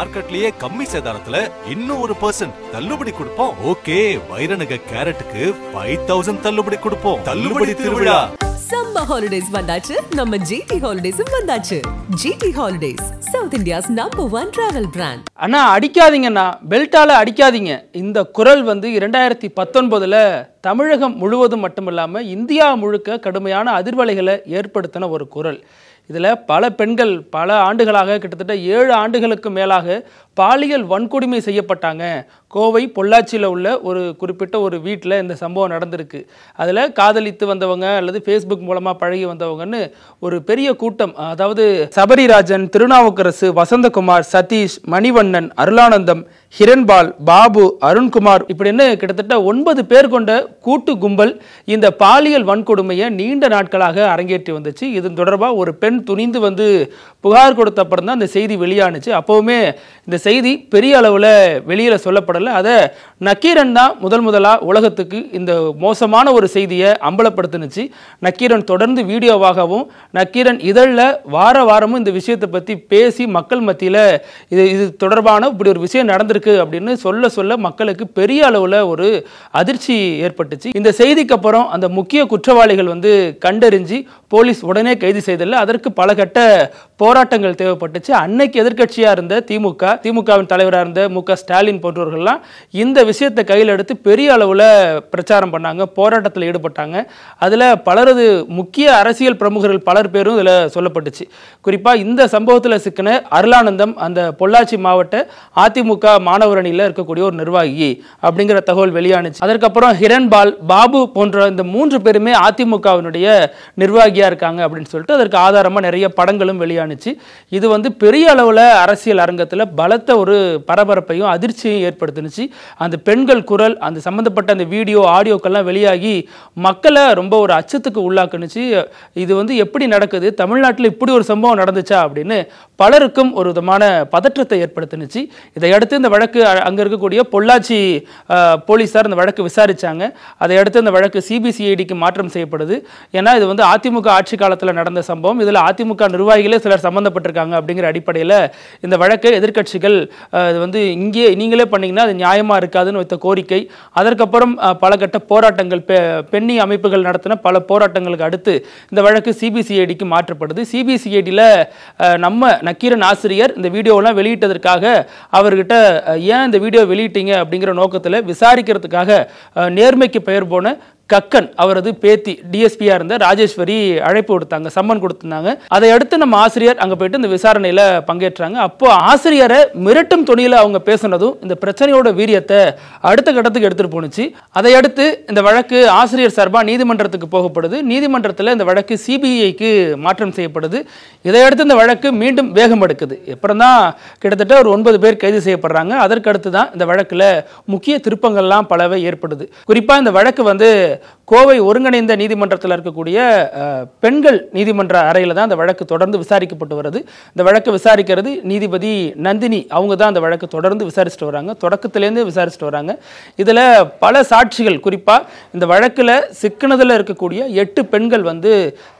மார்க்கெட்லயே கம்மி சேதாரத்துல இன்னும் 1% தள்ளுபடி கொடுப்போம். ஓகே, வைரநக கேரட்டுக்கு 5000 தள்ளுபடி கொடுப்போம். தள்ளுபடி திருவிழா. சம்மர் ஹாலிடேஸ் வந்தாச்சு, நம்ம ஜிடி ஹாலிடேஸும் வந்தாச்சு. GT holidays, South India's #1 travel brand. அண்ணா அடிக்காதீங்கண்ணா, பெல்ட்டால அடிக்காதீங்க. இந்த குரல் 2019 தமிழகம் முழுவதும் மட்டுமில்லாமல் இந்தியா முழுக்க கடுமையான அதிர்வலைகளை ஏற்படுத்தின ஒரு குரல். இதில் பல பெண்கள் பல ஆண்டுகளாக கிட்டத்தட்ட 7 ஆண்டுகளுக்கு மேலாக பாலியல் வன்கொடுமை செய்யப்பட்டாங்க. கோவை பொள்ளாச்சியில் உள்ள ஒரு குறிப்பிட்ட ஒரு வீட்டில் இந்த சம்பவம் நடந்திருக்கு. அதில் காதலித்து வந்தவங்க அல்லது ஃபேஸ்புக் மூலமாக பழகி வந்தவங்கன்னு ஒரு பெரிய கூட்டம், அதாவது சபரிராஜன், திருநாவுக்கரசு, வசந்தகுமார், சதீஷ், மணிவண்ணன், அருளானந்தம், ஹிரண்பால், பாபு, அருண்குமார் இப்படின்னு கிட்டத்தட்ட 9 பேர் கொண்ட கூட்டு கும்பல் இந்த பாலியல் வன்கொடுமையை நீண்ட நாட்களாக அரங்கேற்றி வந்துச்சு. இது தொடர்பாக ஒரு பெண் துணிந்து புகார் கொடுத்த அப்புறம் தான் இந்த செய்தி வெளியானுச்சு. அப்போவுமே இந்த செய்தி பெரிய அளவில் வெளியில் சொல்லப்படலை. அதை நக்கீரன் தான் முதலாக உலகத்துக்கு இந்த மோசமான ஒரு செய்தியை அம்பலப்படுத்தினுச்சு. நக்கீரன் தொடர்ந்து வீடியோவாகவும் நக்கீரன் இதழில் வாரமும் இந்த விஷயத்தை பற்றி பேசி மக்கள் மத்தியில் இது தொடர்பான இப்படி ஒரு விஷயம் நடந்திருக்கு அப்படின்னு சொல்ல மக்களுக்கு பெரிய அளவில் ஒரு அதிர்ச்சி ஏற்பட்டுச்சு. இந்த செய்திக்கு அப்புறம் அந்த முக்கிய குற்றவாளிகள் கண்டறிஞ்சு போலீஸ் உடனே கைது செய்ததில்லை. அதற்கு பல கட்ட போராட்டங்கள் தேவைப்பட்டுச்சு. அன்னைக்கு எதிர்க்கட்சியாக இருந்த திமுகவின் தலைவராக இருந்த மு.க. ஸ்டாலின் போன்றவர்கள்லாம் இந்த விஷயத்தை கையில் எடுத்து பெரிய அளவில் பிரச்சாரம் பண்ணாங்க, போராட்டத்தில் ஈடுபட்டாங்க. அதில் பலரது முக்கிய அரசியல் பிரமுகர்கள் பலர் பேரும் இதில் சொல்லப்பட்டுச்சு. குறிப்பாக இந்த சம்பவத்தில் சிக்கின அருளானந்தம் அந்த பொள்ளாச்சி மாவட்ட அதிமுக மாணவர் அணியில் இருக்கக்கூடிய ஒரு நிர்வாகி அப்படிங்கிற தகவல் வெளியானுச்சு. அதற்கப்புறம் ஹிரண்பால், பாபு போன்ற இந்த 3 பேருமே அதிமுகவினுடைய நிர்வாகியாக இருக்காங்க அப்படின்னு சொல்லிட்டு அதற்கு ஆதாரமாக நிறைய படங்களும் வெளியானுச்சு. இது பெரிய அளவில் அரசியல் அரங்கத்தில் பலத்த ஒரு பரபரப்பையும் அதிர்ச்சியையும் ஏற்படுத்தினுச்சு. அந்த பெண்கள் குரல், அந்த சம்பந்தப்பட்ட அந்த வீடியோ ஆடியோக்கெல்லாம் வெளியாகி மக்களை ரொம்ப ஒரு அச்சத்துக்கு உள்ளாக்குனுச்சு. இது எப்படி நடக்குது, தமிழ்நாட்டில் இப்படி ஒரு சம்பவம் நடந்துச்சா அப்படின்னு பலருக்கும் ஒரு விதமான பதற்றத்தை ஏற்படுத்தினுச்சு. இதையடுத்து இந்த வழக்கு அங்கே இருக்கக்கூடிய பொள்ளாச்சி போலீஸார் இந்த வழக்கு விசாரித்தாங்க. அதையடுத்து இந்த வழக்கு சிபிசிஐடிக்கு மாற்றம் செய்யப்படுது. ஏன்னா இது அதிமுக ஆட்சி காலத்தில் நடந்த சம்பவம். இதில் அதிமுக நிர்வாகிகளே சிலர் சம்பந்தப்பட்டிருக்காங்க அப்படிங்கிற அடிப்படையில் இந்த வழக்கை எதிர்க்கட்சிகள் இங்கே நீங்களே பண்ணீங்கன்னா அது நியாயமாக இருக்காதுன்னு வைத்த கோரிக்கை. அதற்கப்புறம் பல கட்ட போராட்டங்கள், பெண்ணி அமைப்புகள் நடத்தின பல போராட்டங்களுக்கு அடுத்து இந்த வழக்கு சிபிசிஐடிக்கு மாற்றப்படுது. சிபிசிஐடியில் நம்ம நக்கீரன் ஆசிரியர் இந்த வீடியோலாம் வெளியிட்டதற்காக அவர்கிட்ட ஏன் இந்த வீடியோ வெளியிட்டீங்க அப்படிங்கிற நோக்கத்தில் விசாரிக்கிறதுக்காக நேர்மைக்கு பெயர் போன கக்கன் அவரது பேத்தி டிஎஸ்பியா இருந்த ராஜேஸ்வரி அழைப்பு கொடுத்தாங்க, சம்மன் கொடுத்திருந்தாங்க. அதை அடுத்து நம்ம ஆசிரியர் அங்கே போயிட்டு இந்த விசாரணையில் பங்கேற்றாங்க. அப்போ ஆசிரியரை மிரட்டும் துணியில் அவங்க பேசுனதும் இந்த பிரச்சனையோட வீரியத்தை அடுத்த கட்டத்துக்கு எடுத்துட்டு போனுச்சு. அதை அடுத்து இந்த வழக்கு ஆசிரியர் சார்பாக நீதிமன்றத்துக்கு போகப்படுது. நீதிமன்றத்தில் இந்த வழக்கு சிபிஐக்கு மாற்றம் செய்யப்படுது. இதையடுத்து இந்த வழக்கு மீண்டும் வேகம் எடுக்குது. அப்புறம் தான் கிட்டத்தட்ட ஒரு 9 பேர் கைது செய்யப்படுறாங்க. அதற்கு அடுத்து தான் இந்த வழக்கில் முக்கிய திருப்பங்கள்லாம் பலவை ஏற்படுது. குறிப்பாக இந்த வழக்கு கோவை ஒருங்கிணைந்த நீதிமன்றத்தில் இருக்கக்கூடிய பெண்கள் நீதிமன்ற அறையில் தான் அந்த வழக்கு தொடர்ந்து விசாரிக்கப்பட்டு வருது. இந்த வழக்கு விசாரிக்கிறது நீதிபதி நந்தினி. அவங்க தான் அந்த வழக்கு தொடர்ந்து விசாரிச்சுட்டு வராங்க, தொடக்கத்திலேருந்து விசாரிச்சுட்டு வராங்க. இதில் பல சாட்சிகள், குறிப்பாக இந்த வழக்கில் சிக்கனதில் இருக்கக்கூடிய 8 பெண்கள்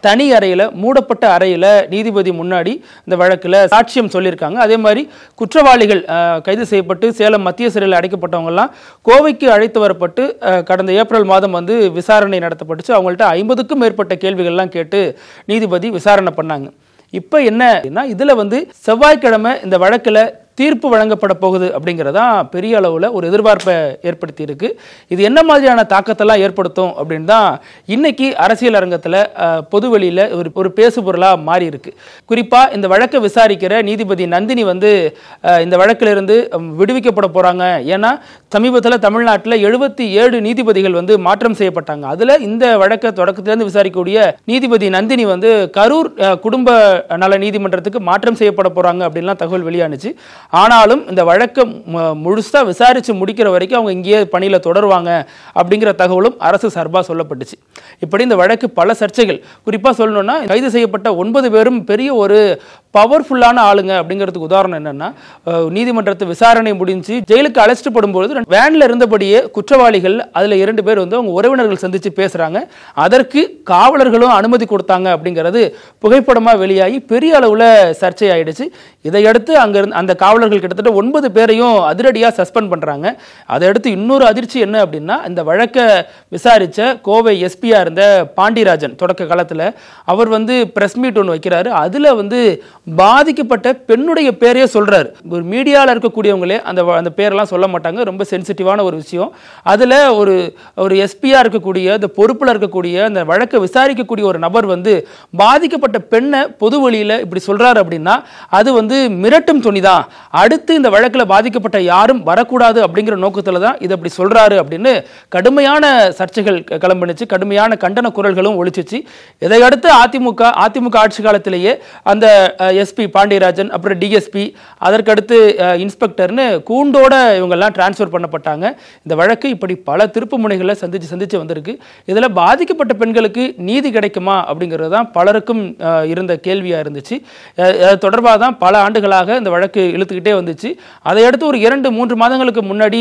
தனி அறையில், மூடப்பட்ட அறையில் நீதிபதி முன்னாடி இந்த வழக்கில் சாட்சியம் சொல்லியிருக்காங்க. அதே மாதிரி குற்றவாளிகள் கைது செய்யப்பட்டு சேலம் மத்திய சிறையில் அடைக்கப்பட்டவங்கலாம் கோவைக்கு அழைத்து வரப்பட்டு கடந்த ஏப்ரல் மாதம் விசாரணை நடத்தப்பட்டுச்சு. அவங்கள்ட்ட 50க்கும் மேற்பட்ட கேள்விகள்லாம் கேட்டு நீதிபதி விசாரணை பண்ணாங்க. இப்போ என்ன இதுல செவ்வாய்க்கிழமை இந்த வழக்கில் தீர்ப்பு வழங்கப்பட போகுது அப்படிங்கிறதா பெரிய அளவில் ஒரு எதிர்பார்ப்பை ஏற்படுத்தி இருக்கு. இது என்ன மாதிரியான தாக்கத்தெல்லாம் ஏற்படுத்தும் அப்படின்னு தான் இன்னைக்கு அரசியல் அரங்கத்தில் பொதுவெளியில் ஒரு பேசுபொருளாக மாறி இருக்கு. குறிப்பாக இந்த வழக்கை விசாரிக்கிற நீதிபதி நந்தினி இந்த வழக்கிலிருந்து விடுவிக்கப்பட போகிறாங்க. ஏன்னா சமீபத்தில் தமிழ்நாட்டில் 77 நீதிபதிகள் மாற்றம் செய்யப்பட்டாங்க. அதில் இந்த வழக்கை தொடக்கத்திலிருந்து விசாரிக்கக்கூடிய நீதிபதி நந்தினி கரூர் குடும்ப நல நீதிமன்றத்துக்கு மாற்றம் செய்யப்பட போகிறாங்க அப்படின்லாம் தகவல் வெளியானுச்சு. ஆனாலும் இந்த வழக்கை முழுசா விசாரிச்சு முடிக்கிற வரைக்கும் அவங்க இங்கேயே பணியில் தொடருவாங்க அப்படிங்கிற தகவலும் அரசு சார்பாக சொல்லப்பட்டுச்சு. இப்படி இந்த வழக்கு பல சர்ச்சைகள், குறிப்பாக சொல்லணும்னா கைது செய்யப்பட்ட 9 பேரும் பெரிய ஒரு பவர்ஃபுல்லான ஆளுங்க அப்படிங்கிறதுக்கு உதாரணம் என்னன்னா, நீதிமன்றத்து விசாரணை முடிஞ்சு ஜெயிலுக்கு அழைச்சிட்டு படும்போது வேன்ல இருந்தபடியே குற்றவாளிகள் அதுல 2 பேர் வந்து அவங்க உறவினர்கள் சந்திச்சு பேசுறாங்க. அதற்கு காவலர்களும் அனுமதி கொடுத்தாங்க அப்படிங்கிறது புகைப்படமா வெளியாகி பெரிய அளவுல சர்ச்சை ஆயிடுச்சு. இதையடுத்து அங்க அந்த காவலர்கள் கிட்டத்தட்ட 9 பேரையும் அதிரடியா சஸ்பெண்ட் பண்றாங்க. அதையடுத்து இன்னொரு அதிர்ச்சி என்ன அப்படின்னா, இந்த வழக்கை விசாரிச்ச கோவை எஸ்பியா இருந்த பாண்டிராஜன் தொடக்க காலத்துல அவர் வந்து பிரஸ் மீட் ஒன்று வைக்கிறாரு. அதுல வந்து பாதிக்கப்பட்ட பெண்ணுடைய பேரையே சொல்றாரு. ஒரு மீடியாவில் இருக்கக்கூடியவங்களே அந்த பேரெல்லாம் சொல்ல மாட்டாங்க, ரொம்ப சென்சிட்டிவான ஒரு விஷயம். அதுல ஒரு எஸ்பியா இருக்கக்கூடிய அந்த பொறுப்புல இருக்கக்கூடிய அந்த வழக்கை விசாரிக்கக்கூடிய ஒரு நபர் வந்து பாதிக்கப்பட்ட பெண்ணை பொது வழியில இப்படி சொல்றாரு அப்படின்னா அது வந்து மிரட்டும் துணிதான். அடுத்து இந்த வழக்கில் பாதிக்கப்பட்ட யாரும் வரக்கூடாது அப்படிங்கிற நோக்கத்துல தான் இதை அப்படி சொல்றாரு அப்படின்னு கடுமையான சர்ச்சைகள் கிளம்பினுச்சு, கடுமையான கண்டன குரல்களும் ஒழிச்சிச்சு. இதையடுத்து அதிமுக ஆட்சி காலத்திலேயே அந்த எஸ்பி பாண்டியராஜன், அப்புறம் டிஎஸ்பி, அதற்கடுத்து இன்ஸ்பெக்டர்னு கூண்டோட இவங்கெல்லாம் டிரான்ஸ்ஃபர் பண்ணப்பட்டாங்க. இந்த வழக்கு இப்படி பல திருப்பு முனைகளை சந்திச்சு வந்திருக்கு. இதில் பாதிக்கப்பட்ட பெண்களுக்கு நீதி கிடைக்குமா அப்படிங்கிறது தான் பலருக்கும் இருந்த கேள்வியா இருந்துச்சு. தொடர்பாக தான் பல ஆண்டுகளாக இந்த வழக்கு இழுத்துக்கிட்டே வந்துச்சு. அதையடுத்து ஒரு 2-3 மாதங்களுக்கு முன்னாடி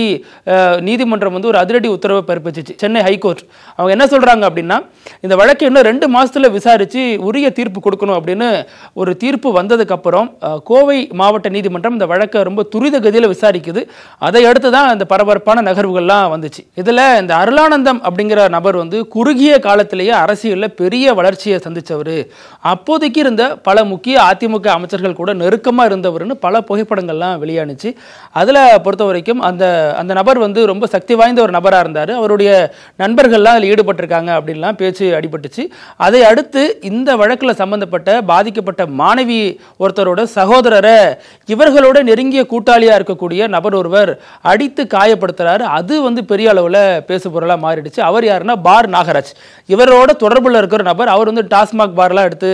நீதிமன்றம் வந்து ஒரு அதிரடி உத்தரவை பிறப்பிச்சிச்சு, சென்னை ஹைகோர்ட். அவங்க என்ன சொல்றாங்க அப்படின்னா, இந்த வழக்கு இன்னும் 2 மாசத்துல விசாரிச்சு உரிய தீர்ப்பு கொடுக்கணும் அப்படின்னு ஒரு தீர்ப்பு வந்ததுக்கு அப்புறம் கோவை மாவட்ட நீதிமன்றம் இந்த வழக்கை ரொம்ப துரித கதியில் விசாரிக்குது. அதை அடுத்து தான் இந்த பரபரப்பான நகர்வுகள்லாம் வந்துச்சு. இதுல இந்த அருளானந்தம் அப்படிங்கிற நபர் வந்து குறுகிய காலத்திலேயே அரசியலில் பெரிய வளர்ச்சியை சந்திச்சவர். அப்போதைக்கு இருந்த பல முக்கிய அதிமுக அமைச்சர்கள் கூட நெருக்கமா இருந்தவர்னு பல புகைப்படங்கள்லாம் வெளியானுச்சு. அதுல பொறுத்த வரைக்கும் அந்த நபர் வந்து ரொம்ப சக்தி வாய்ந்த ஒரு நபராக இருந்தார். அவருடைய நண்பர்கள்லாம் அதில் ஈடுபட்டிருக்காங்க அப்படின்லாம் பேச்சு அடிபட்டுச்சு. அதை அடுத்து இந்த வழக்கில் சம்பந்தப்பட்ட பாதிக்கப்பட்ட மாணவி ஒருத்தரோட சகோதரரை இவர்களோட நெருங்கிய கூட்டாளியா இருக்கக்கூடிய நபர் ஒருவர் அடித்து காயப்படுத்துறாரு. அது வந்து பெரிய அளவில் பேசு பொருளா மாறிடுச்சு. அவர் யாருன்னா பார் நாகராஜ். இவரோட தொடர்புல இருக்கிற நபர். அவர் வந்து டாஸ்மாக் பார்லாம் எடுத்து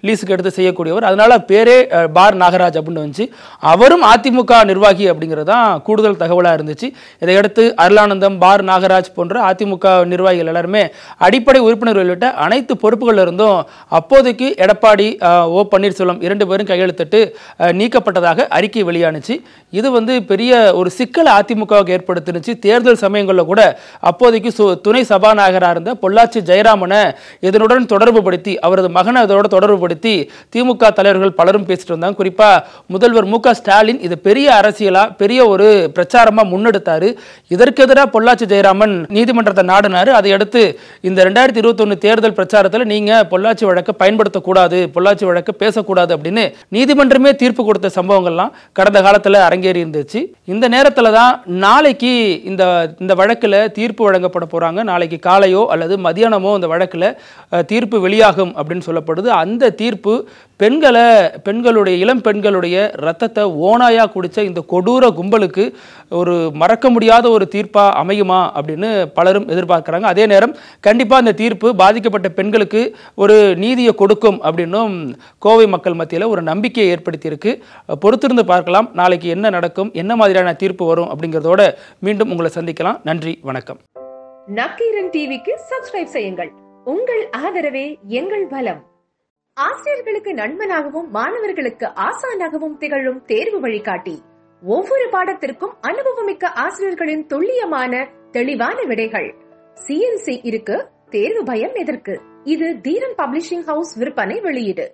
லீஸுக்கு எடுத்து செய்யக்கூடியவர். அதனால பேரே பார் நாகராஜ் அப்படின்னு வந்துச்சு. அவரும் அதிமுக நிர்வாகி அப்படிங்கிறது தான் கூடுதல் தகவலாக இருந்துச்சு. இதையடுத்து அருளானந்தம், பார் நாகராஜ் போன்ற அதிமுக நிர்வாகிகள் எல்லாருமே அடிப்படை உறுப்பினர்கள் உள்ளிட்ட அனைத்து பொறுப்புகள் இருந்தும் அப்போதைக்கு எடப்பாடி, ஓ பன்னீர்செல்வம் 2 பேரும் கையெழுத்திட்டு நீக்கப்பட்டதாக அறிக்கை வெளியானுச்சு. இது வந்து பெரிய ஒரு சிக்கல் அதிமுகவுக்கு ஏற்படுத்தினுச்சு. தேர்தல் சமயங்களில் கூட அப்போதைக்கு துணை சபாநாயகராக இருந்த பொள்ளாச்சி ஜெயராமனை இதனுடன் தொடர்பு படுத்தி, அவரது மகனை அதோட தொடர்பு படுத்தி திமுக தலைவர்கள் பலரும் பேசிட்டு வந்தாங்க. குறிப்பா முதல்வர் மு க ஸ்டாலின் இது பெரிய அரசியலா, பெரிய ஒரு பிரச்சாரமா முன்னெடுத்தாரு. இதற்கு எதிராக பொள்ளாச்சி ஜெயராமன் நீதிமன்றத்தை நாடினாரு. அதை அடுத்து இந்த 2021 தேர்தல் பிரச்சாரத்தில் நீங்க பொள்ளாச்சி வழக்கை பயன்படுத்தக்கூடாது, பொள்ளாச்சி வழக்கை பேசக்கூடாது அப்படின்னு நீதிமன்றமே தீர்ப்பு கொடுத்த சம்பவங்கள்லாம் கடந்த காலத்தில் அரங்கேறி இருந்துச்சு. இந்த நேரத்தில் தான் நாளைக்கு இந்த வழக்கில் தீர்ப்பு வழங்கப்பட போறாங்க. நாளைக்கு காலையோ அல்லது மதியானமோ இந்த வழக்கில் தீர்ப்பு வெளியாகும் அப்படின்னு சொல்லப்படுது. அந்த தீர்ப்பு பெண்களுடைய இளம் பெண்களுடைய ரத்தத்தை ஓனாயா குடிச்ச இந்த கொடூர கும்பலுக்கு ஒரு மறக்க முடியாத ஒரு தீர்ப்பா அமையுமா அப்படின்னு பலரும் எதிர்பார்க்கிறாங்க. அதே நேரம் கண்டிப்பா இந்த தீர்ப்பு பாதிக்கப்பட்ட பெண்களுக்கு ஒரு நீதியை கொடுக்கும் அப்படின்னும் கோவை மக்கள் மத்தியில் ஒரு நம்பிக்கையை ஏற்படுத்தி இருக்கு. பொறுத்திருந்து பார்க்கலாம் நாளைக்கு என்ன நடக்கும், என்ன மாதிரியான தீர்ப்பு வரும் அப்படிங்கிறதோட மீண்டும் உங்களை சந்திக்கலாம். நன்றி, வணக்கம். நக்கீரன் டிவிக்கு சப்ஸ்கிரைப் செய்யுங்கள். உங்கள் ஆதரவே எங்கள் பலம். ஆசிரியர்களுக்கு நண்பனாகவும் மாணவர்களுக்கு ஆசானாகவும் திகழும் தேர்வு வழிகாட்டி. ஒவ்வொரு பாடத்திற்கும் அனுபவமிக்க ஆசிரியர்களின் துல்லியமான தெளிவான விடைகள். CNC இருக்கு, தேர்வு பயம் எதற்கு? இது தீரன் பப்ளிஷிங் ஹவுஸ் விற்பனை வெளியீடு.